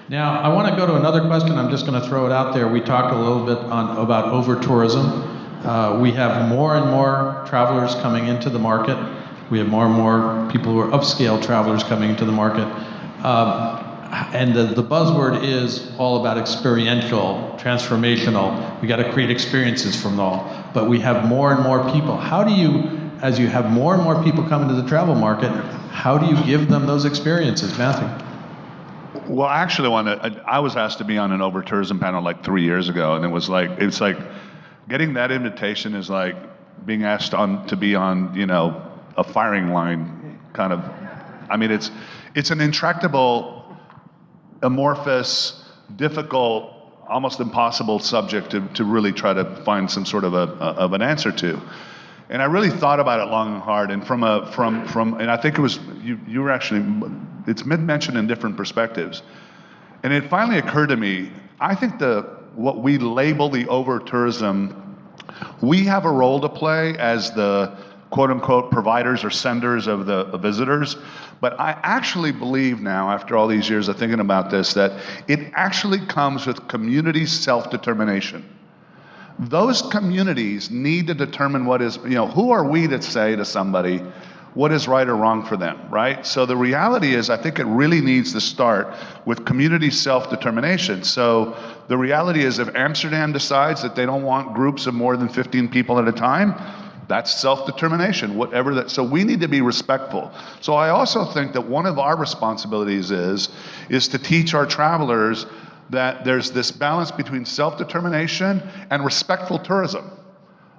Now, I want to go to another question. I'm just going to throw it out there. We talked a little bit about over-tourism. We have more and more travelers coming into the market. We have more and more people who are upscale travelers coming into the market. And the buzzword is all about experiential, transformational. We got to create experiences from it all. But we have more and more people. How do you, as you have more and more people come into the travel market, how do you give them those experiences, Matthew? Well, actually, I was asked to be on an over-tourism panel like 3 years ago, and it's like getting that invitation is like being asked to be on, you know, a firing line kind of. I mean, it's an intractable, amorphous, difficult, almost impossible subject to really try to find some sort of an answer to. And I really thought about it long and hard, and from and I think it was you were actually, it's mentioned in different perspectives, and it finally occurred to me. I think what we label the over-tourism, we have a role to play as the quote-unquote providers or senders of the visitors, but I actually believe now, after all these years of thinking about this, that it actually comes with community self-determination. Those communities need to determine what is, you know, who are we to say to somebody what is right or wrong for them, right? So the reality is, I think it really needs to start with community self-determination. So the reality is, if Amsterdam decides that they don't want groups of more than 15 people at a time, that's self-determination, whatever that. So we need to be respectful. So I also think that one of our responsibilities is to teach our travelers that there's this balance between self-determination and respectful tourism.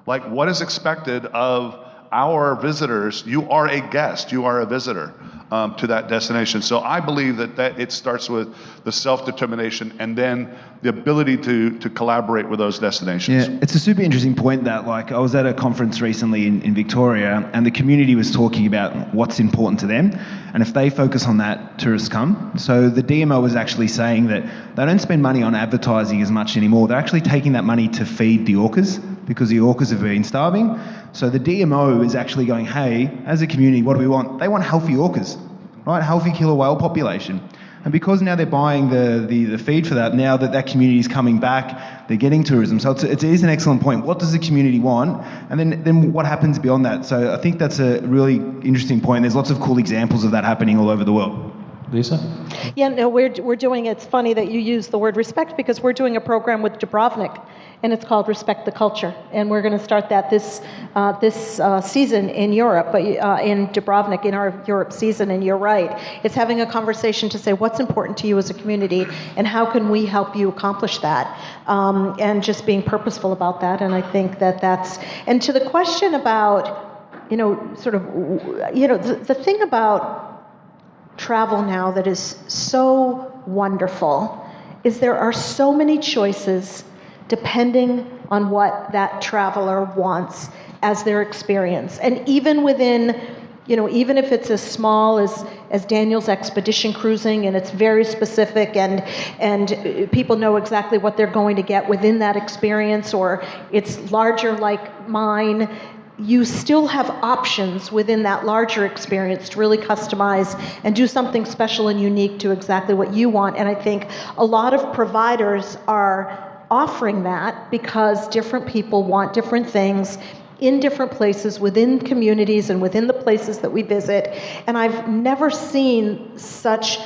Like, what is expected of our visitors? You are a guest, you are a visitor to that destination. So I believe that it starts with the self-determination and then the ability to collaborate with those destinations. Yeah, it's a super interesting point that, like, I was at a conference recently in Victoria, and the community was talking about what's important to them, and if they focus on that, tourists come. So the DMO was actually saying that they don't spend money on advertising as much anymore. They're actually taking that money to feed the orcas, because the orcas have been starving. So the DMO is actually going, hey, as a community, what do we want? They want healthy orcas, right? Healthy killer whale population. And because now they're buying the feed for that, now that community is coming back, they're getting tourism. So it is an excellent point. What does the community want? And then what happens beyond that? So I think that's a really interesting point. There's lots of cool examples of that happening all over the world. Lisa? Yeah, no, we're doing, it's funny that you use the word respect, because we're doing a program with Dubrovnik, and it's called Respect the Culture, and we're going to start that this season in Europe, but in Dubrovnik, in our Europe season. And you're right, it's having a conversation to say what's important to you as a community and how can we help you accomplish that, and just being purposeful about that. And I think that's, and to the question about, you know, sort of, you know, the thing about travel now that is so wonderful is there are so many choices depending on what that traveler wants as their experience. And even within, you know, even if it's as small as Daniel's expedition cruising, and it's very specific, and people know exactly what they're going to get within that experience, or it's larger like mine, you still have options within that larger experience to really customize and do something special and unique to exactly what you want. And I think a lot of providers are offering that because different people want different things in different places, within communities and within the places that we visit. And I've never seen such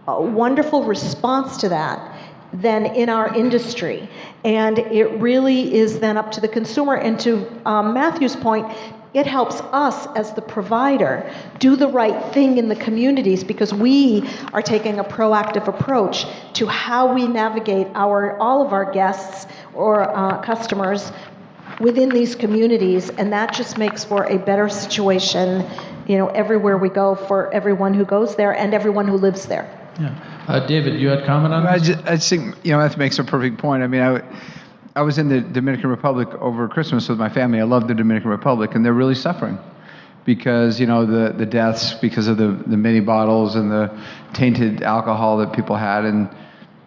a wonderful response to that than in our industry. And it really is then up to the consumer. And to Matthew's point, it helps us as the provider do the right thing in the communities, because we are taking a proactive approach to how we navigate all of our guests or customers within these communities, and that just makes for a better situation, you know, everywhere we go, for everyone who goes there and everyone who lives there. Yeah. David, you had a comment on this? I just think, you know, that makes a perfect point. I mean, I was in the Dominican Republic over Christmas with my family. I love the Dominican Republic, and they're really suffering because, you know, the deaths because of the mini bottles and the tainted alcohol that people had. And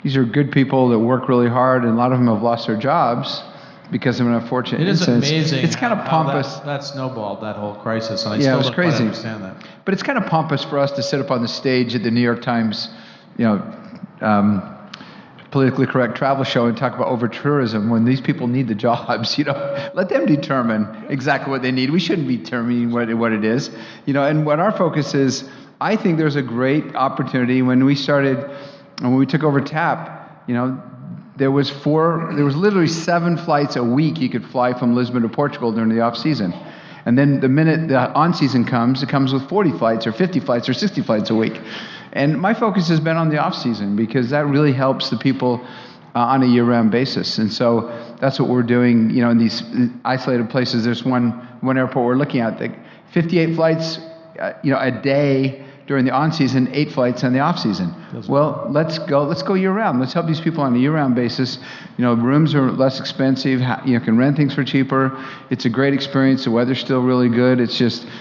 these are good people that work really hard, and a lot of them have lost their jobs because of an unfortunate incident. It is amazing. It's kind of pompous. That snowballed, that whole crisis, and I still don't quite understand that. But it's kind of pompous for us to sit up on the stage at the New York Times, you know, politically correct travel show and talk about over-tourism when these people need the jobs, let them determine exactly what they need. We shouldn't be determining what it is, and what our focus is. I think there's a great opportunity. When we took over TAP, there was literally 7 flights a week you could fly from Lisbon to Portugal during the off season. And then the minute the on season comes, it comes with 40 flights or 50 flights or 60 flights a week. And my focus has been on the off season because that really helps the people on a year-round basis. And so that's what we're doing, in these isolated places. There's one airport we're looking at, 58 flights, a day during the on-season, 8 flights in the off-season. Well, let's go year-round. Let's help these people on a year-round basis. Rooms are less expensive. You can rent things for cheaper. It's a great experience. The weather's still really good.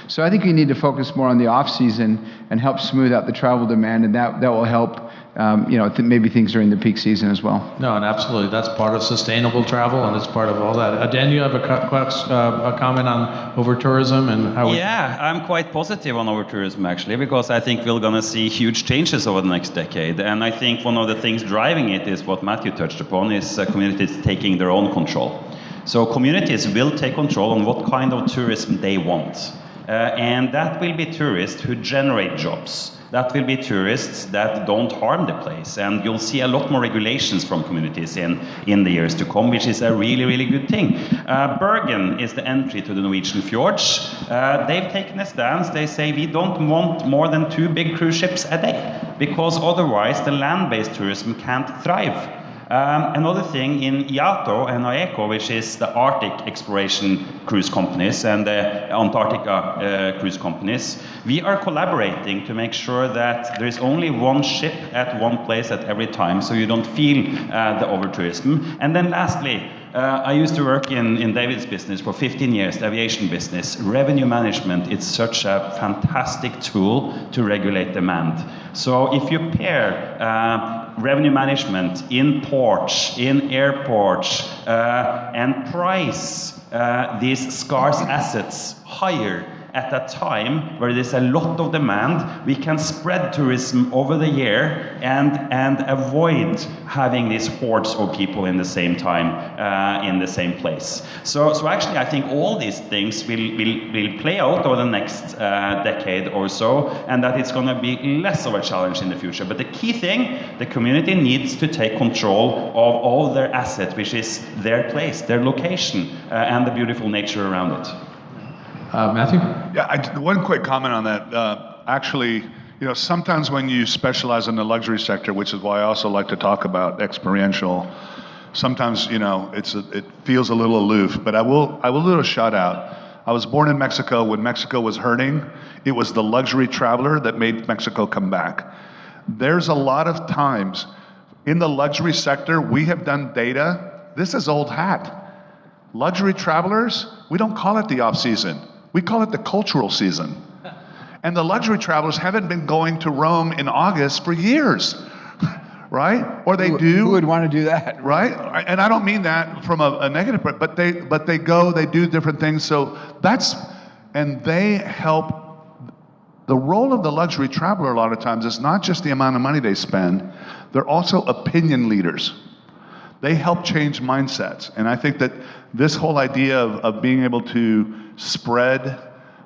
So I think we need to focus more on the off-season and help smooth out the travel demand, and that will help. Maybe things during the peak season as well. No, and absolutely, that's part of sustainable travel, and it's part of all that. Dan, you have a comment on over-tourism and how? Yeah, I'm quite positive on over-tourism actually, because I think we're going to see huge changes over the next decade, and I think one of the things driving it is what Matthew touched upon, is communities taking their own control. So communities will take control on what kind of tourism they want, and that will be tourists who generate jobs. That will be tourists that don't harm the place, and you'll see a lot more regulations from communities in the years to come, which is a really, really good thing. Bergen is the entry to the Norwegian fjords. They've taken a stance. They say we don't want more than 2 big cruise ships a day, because otherwise the land-based tourism can't thrive. Another thing in IATO and AECO, which is the Arctic exploration cruise companies and the Antarctica cruise companies, we are collaborating to make sure that there is only one ship at one place at every time, so you don't feel the over-tourism. And then lastly, I used to work in David's business for 15 years, the aviation business. Revenue management is such a fantastic tool to regulate demand. So if you pair revenue management in ports, in airports, and price these scarce assets higher at a time where there's a lot of demand, we can spread tourism over the year and avoid having these hordes of people in the same time in the same place. So actually I think all these things will play out over the next decade or so, and that it's going to be less of a challenge in the future. But the key thing, the community needs to take control of all their assets, which is their place, their location, and the beautiful nature around it. Matthew? Yeah, one quick comment on that. Actually, sometimes when you specialize in the luxury sector, which is why I also like to talk about experiential, sometimes, it feels a little aloof, but I will do a shout out. I was born in Mexico. When Mexico was hurting, it was the luxury traveler that made Mexico come back. There's a lot of times in the luxury sector, we have done data. This is old hat. Luxury travelers, we don't call it the off season. We call it the cultural season. And the luxury travelers haven't been going to Rome in August for years, right? Or they do. Who would want to do that? Right? And I don't mean that from a negative, but they go, they do different things. So and they help. The role of the luxury traveler a lot of times is not just the amount of money they spend, they're also opinion leaders. They help change mindsets. And I think that this whole idea of being able to spread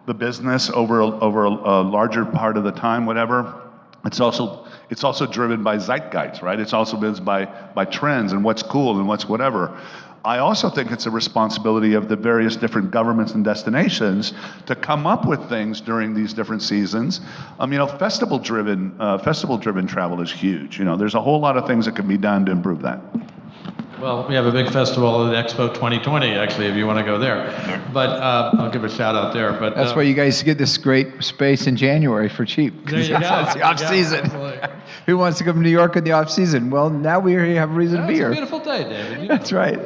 the business over a larger part of the time, whatever, it's also driven by zeitgeist, right? It's also driven by trends and what's cool and what's whatever. I also think it's a responsibility of the various different governments and destinations to come up with things during these different seasons. Festival-driven travel is huge. There's a whole lot of things that can be done to improve that. Well, we have a big festival at Expo 2020, actually, if you want to go there. But I'll give a shout out there. But that's why you guys get this great space in January for cheap. There you go. It's the off season. Who wants to come to New York in the off season? Well, now we have a reason to be here. It's a beautiful day, David. That's right.